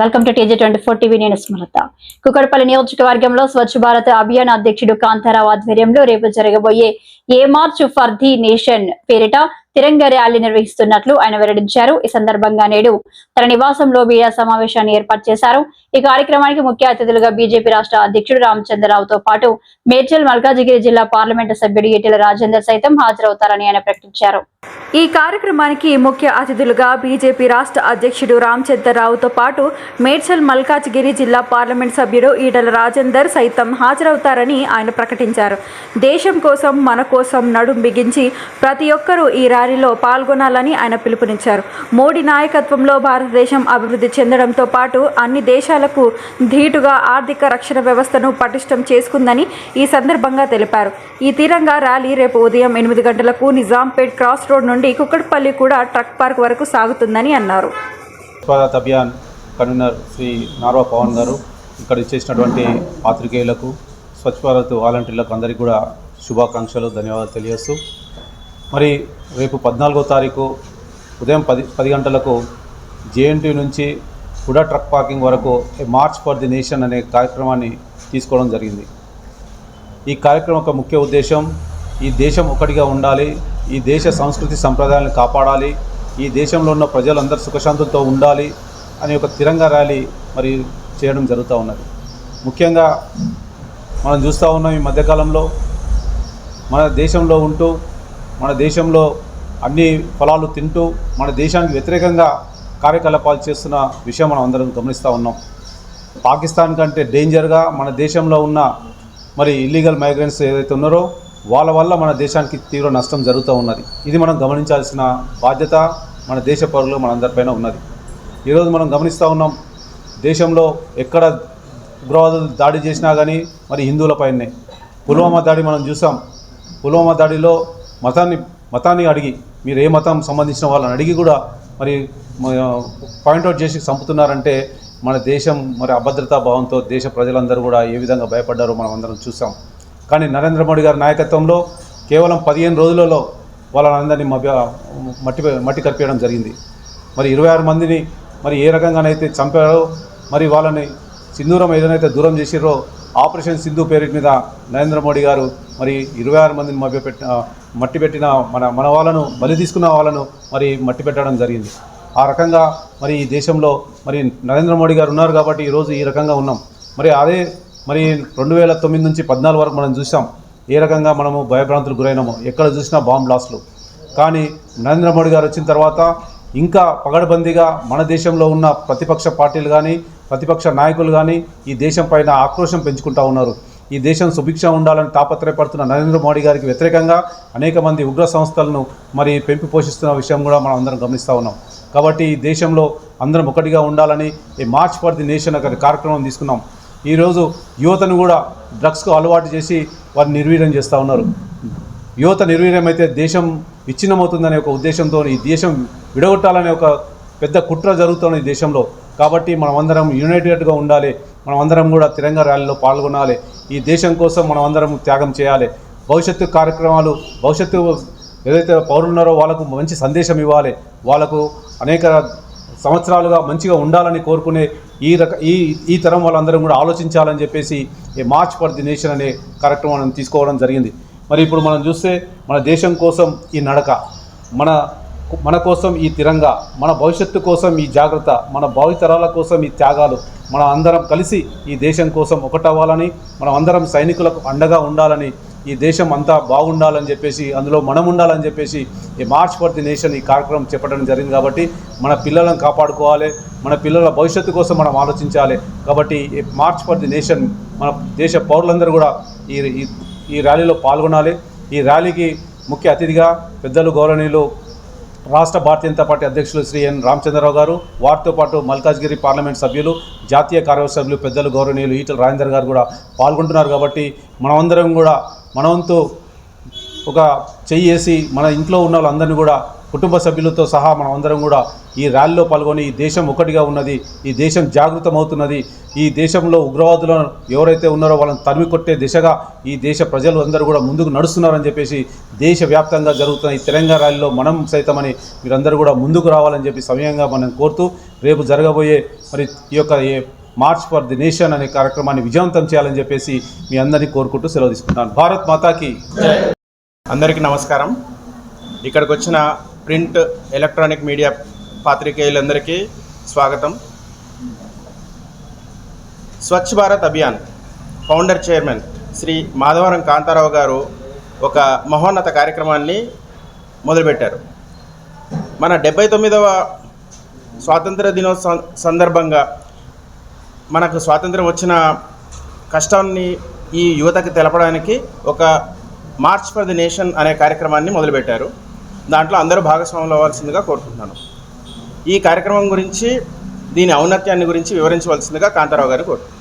Welcome to TJ24 TV. నేను స్మృత. కుకట్పల్లి నియోజకవర్గంలో స్వచ్ఛ భారత్ అభియాన్ అధ్యక్షుడు కాంతారావు ఆధ్వర్యంలో రేపు జరగబోయే ఏ మార్చ్ ఫర్ ది నేషన్ పేరిట తిరంగ ర్యాలీ నిర్వహిస్తున్నట్లు ఆయన వెల్లడించారు. ఈ సందర్భంగా నేడు తన నివాసంలో మీడియా సమావేశాన్ని ఏర్పాటు చేశారు. ఈ కార్యక్రమానికి ముఖ్య అతిథులుగా బీజేపీ రాష్ట్ర అధ్యక్షుడు రామచంద్రరావుతో పాటు మేడ్చల్ మల్కాజిగిరి జిల్లా పార్లమెంటు సభ్యుడు ఈటెల రాజేందర్ సైతం హాజరవుతారని ఆయన ప్రకటించారు. ఈ కార్యక్రమానికి ముఖ్య అతిథులుగా బీజేపీ రాష్ట్ర అధ్యక్షుడు రామచంద్రరావుతో పాటు మేడ్చల్ మల్కాజిగిరి జిల్లా పార్లమెంట్ సభ్యుడు ఈటెల రాజేందర్ సైతం హాజరవుతారని ఆయన ప్రకటించారు. దేశం కోసం మన కోసం నడుం బిగించి ప్రతి ఒక్కరూ ఈ ర్యాలీలో పాల్గొనాలని ఆయన పిలుపునిచ్చారు. మోడీ నాయకత్వంలో భారతదేశం అభివృద్ధి చెందడంతో పాటు అన్ని దేశాలకు ధీటుగా ఆర్థిక రక్షణ వ్యవస్థను పటిష్టం చేసుకుందని ఈ సందర్భంగా తెలిపారు. ఈ తిరంగా ర్యాలీ రేపు ఉదయం 8 గంటలకు నిజాంపేట్ క్రాస్ రోడ్ నుండి కుక్కట్పల్లి కూడా ట్రక్ పార్క్ వరకు సాగుతుందని అన్నారు. భారత్ అభియాన్ కన్వీనర్ శ్రీ నార్వా పవన్ గారు ఇక్కడ చేసినటువంటి పాత్రికేయులకు స్వచ్ఛ భారత్ వాలంటీర్లకు అందరికీ కూడా శుభాకాంక్షలు, ధన్యవాదాలు తెలియజేస్తూ మరి రేపు 14వ తారీఖు ఉదయం 10 గంటలకు JNT నుంచి హుడా ట్రక్ పార్కింగ్ వరకు మార్చ్ ఫర్ ది నేషన్ అనే కార్యక్రమాన్ని తీసుకోవడం జరిగింది. ఈ కార్యక్రమం యొక్క ముఖ్య ఉద్దేశం ఈ దేశం ఒకటిగా ఉండాలి, ఈ దేశ సంస్కృతి సంప్రదాయాలను కాపాడాలి, ఈ దేశంలో ఉన్న ప్రజలందరూ సుఖశాంతులతో ఉండాలి అనే ఒక తిరంగా ర్యాలీ మరి చేయడం జరుగుతూ ఉన్నది. ముఖ్యంగా మనం చూస్తూ ఉన్నాం ఈ మధ్యకాలంలో మన దేశంలో ఉంటూ మన దేశంలో అన్ని ఫలాలు తింటూ మన దేశానికి వ్యతిరేకంగా కార్యకలాపాలు చేస్తున్న విషయం మనం అందరం గమనిస్తూ ఉన్నాం. పాకిస్తాన్ కంటే డేంజర్గా మన దేశంలో ఉన్న మరి ఇల్లీగల్ మైగ్రెంట్స్ ఏదైతే ఉన్నారో వాళ్ళ వల్ల మన దేశానికి తీవ్ర నష్టం జరుగుతూ ఉన్నది. ఇది మనం గమనించాల్సిన బాధ్యత మన దేశ పౌరులు మనందరిపైన ఉన్నది. ఈరోజు మనం గమనిస్తూ ఉన్నాం దేశంలో ఎక్కడ ఉగ్రవాదులు దాడి చేసినా కానీ మరి హిందువులపైనే. పుల్వామా దాడి మనం చూసాం. పుల్వామా దాడిలో మతాన్ని అడిగి మీరు ఏ మతం సంబంధించిన వాళ్ళని అడిగి కూడా మరి పాయింట్అవుట్ చేసి చంపుతున్నారంటే మన దేశం మరి అభద్రతా భావంతో దేశ ప్రజలందరూ కూడా ఏ విధంగా భయపడ్డారో మనం అందరం చూసాం. కానీ నరేంద్ర మోడీ గారి నాయకత్వంలో కేవలం 15 రోజులలో వాళ్ళందరినీ మట్టి కరిపేయడం జరిగింది. మరి 26 మందిని మరి ఏ రకంగానైతే చంపారో మరి వాళ్ళని సింధూరం ఏదైతే దూరం చేసిరో ఆపరేషన్ సింధు పేరు మీద నరేంద్ర మోడీ గారు మరి 26 మందిని మట్టి పెట్టిన మన వాళ్ళను బలి తీసుకున్న వాళ్ళను మరి మట్టి పెట్టడం జరిగింది. ఆ రకంగా మరి ఈ దేశంలో మరి నరేంద్ర మోడీ గారు ఉన్నారు కాబట్టి ఈరోజు ఈ రకంగా ఉన్నాం. మరి అదే మరి 2009 నుంచి 14 వరకు మనం చూసాం ఏ రకంగా మనము భయభ్రాంతులు గురైనామో, ఎక్కడ చూసినా బాంబ్ బ్లాస్టులు. కానీ నరేంద్ర మోడీ గారు వచ్చిన తర్వాత ఇంకా పగడబందీగా మన దేశంలో ఉన్న ప్రతిపక్ష పార్టీలు కానీ ప్రతిపక్ష నాయకులు కానీ ఈ దేశం పైన ఆక్రోశం పెంచుకుంటూ ఉన్నారు. ఈ దేశం సుభిక్షంగా ఉండాలని తాపత్రయపడుతున్న నరేంద్ర మోడీ గారికి వ్యతిరేకంగా అనేక మంది ఉగ్ర సంస్థలను మరి పెంపి పోషిస్తున్న విషయం కూడా మనం అందరం గమనిస్తూ ఉన్నాం. కాబట్టి ఈ దేశంలో అందరం ఒకటిగా ఉండాలని ఈ మార్చ్ ఫర్ ది నేషన్ అనే కార్యక్రమం తీసుకున్నాం. ఈరోజు యువతను కూడా డ్రగ్స్కు అలవాటు చేసి వారిని నిర్వీర్యం చేస్తూ ఉన్నారు. యువత నిర్వీర్యం అయితే దేశం విచ్ఛిన్నమవుతుందనే ఒక ఉద్దేశంతో ఈ దేశం విడగొట్టాలనే ఒక పెద్ద కుట్ర జరుగుతున్న ఈ దేశంలో. కాబట్టి మనమందరం యునైటెడ్గా ఉండాలి, మనమందరం కూడా తిరంగా ర్యాలీలో పాల్గొనాలి, ఈ దేశం కోసం మనమందరం త్యాగం చేయాలి. భవిష్యత్తు కార్యక్రమాలు భవిష్యత్తు ఏదైతే పౌరులు ఉన్నారో వాళ్ళకు మంచి సందేశం ఇవ్వాలి, వాళ్ళకు అనేక సంవత్సరాలుగా మంచిగా ఉండాలని కోరుకునే ఈ తరం వాళ్ళందరం కూడా ఆలోచించాలని చెప్పేసి ఈ మార్చ్ ఫర్ ది నేషన్ అనే కార్యక్రమాన్ని తీసుకోవడం జరిగింది. మరి ఇప్పుడు మనం చూస్తే మన దేశం కోసం ఈ నడక, మన కోసం ఈ తిరంగా, మన భవిష్యత్తు కోసం ఈ జాగ్రత్త, మన భావితరాల కోసం ఈ త్యాగాలు, మనం అందరం కలిసి ఈ దేశం కోసం ఒకటవ్వాలని, మనం అందరం సైనికులకు అండగా ఉండాలని, ఈ దేశం అంతా బాగుండాలని చెప్పేసి అందులో మనం ఉండాలని చెప్పేసి ఈ మార్చ్ ఫర్ ది నేషన్ ఈ కార్యక్రమం చెప్పడం జరిగింది. కాబట్టి మన పిల్లలను కాపాడుకోవాలి, మన పిల్లల భవిష్యత్తు కోసం మనం ఆలోచించాలి. కాబట్టి ఈ మార్చ్ ఫర్ ది నేషన్ మన దేశ పౌరులందరూ కూడా ఈ ర్యాలీలో పాల్గొనాలి. ఈ ర్యాలీకి ముఖ్య అతిథిగా పెద్దలు గౌరవనీయులు రాష్ట్ర భారతీయ జనతా పార్టీ అధ్యక్షులు శ్రీ ఎన్ రామచంద్రరావు గారు, వారితో పాటు మల్కాజ్గిరి పార్లమెంట్ సభ్యులు, జాతీయ కార్యవర్గ సభ్యులు పెద్దలు గౌరవనీయులు ఈటెల రాజేందర్ గారు కూడా పాల్గొంటున్నారు. కాబట్టి మనమందరం కూడా మనవంతు ఒక చెయ్యి వేసి మన ఇంట్లో ఉన్న వాళ్ళందరినీ కూడా కుటుంబ సభ్యులతో సహా మనం అందరం కూడా ఈ ర్యాలీలో పాల్గొని ఈ దేశం ఒకటిగా ఉన్నది, ఈ దేశం జాగృతమవుతున్నది, ఈ దేశంలో ఉగ్రవాదులను ఎవరైతే ఉన్నారో వాళ్ళని తరిమి కొట్టే దిశగా ఈ దేశ ప్రజలు అందరూ కూడా ముందుకు నడుస్తున్నారని చెప్పేసి దేశవ్యాప్తంగా జరుగుతున్న ఈ తెలంగాణ ర్యాలీలో మనం సైతమని మీరందరూ కూడా ముందుకు రావాలని చెప్పి సమయంగా మనం కోరుతూ రేపు జరగబోయే మరి ఈ యొక్క మార్చ్ ఫర్ ది నేషన్ అనే కార్యక్రమాన్ని విజయవంతం చేయాలని చెప్పేసి మీ అందరినీ కోరుకుంటూ సెలవు తీసుకుంటాను. భారత్ మాతాకి. అందరికీ నమస్కారం. ఇక్కడికి వచ్చిన ప్రింట్, ఎలక్ట్రానిక్ మీడియా పాత్రికేయులందరికీ స్వాగతం. స్వచ్ఛ భారత్ అభియాన్ ఫౌండర్ చైర్మన్ శ్రీ మాధవరం కాంతారావు గారు ఒక మహోన్నత కార్యక్రమాన్ని మొదలుపెట్టారు. మన 79వ స్వాతంత్ర దినోత్సవం సందర్భంగా మనకు స్వాతంత్రం వచ్చిన కష్టాన్ని ఈ యువతకి తెలపడానికి ఒక మార్చ్ ఫర్ ది నేషన్ అనే కార్యక్రమాన్ని మొదలుపెట్టారు. దాంట్లో అందరూ భాగస్వాములు అవ్వాల్సిందిగా కోరుకుంటున్నాను. ఈ కార్యక్రమం గురించి, దీని ఔన్నత్యాన్ని గురించి వివరించవలసిందిగా కాంతారావు గారిని కోరుతున్నాను.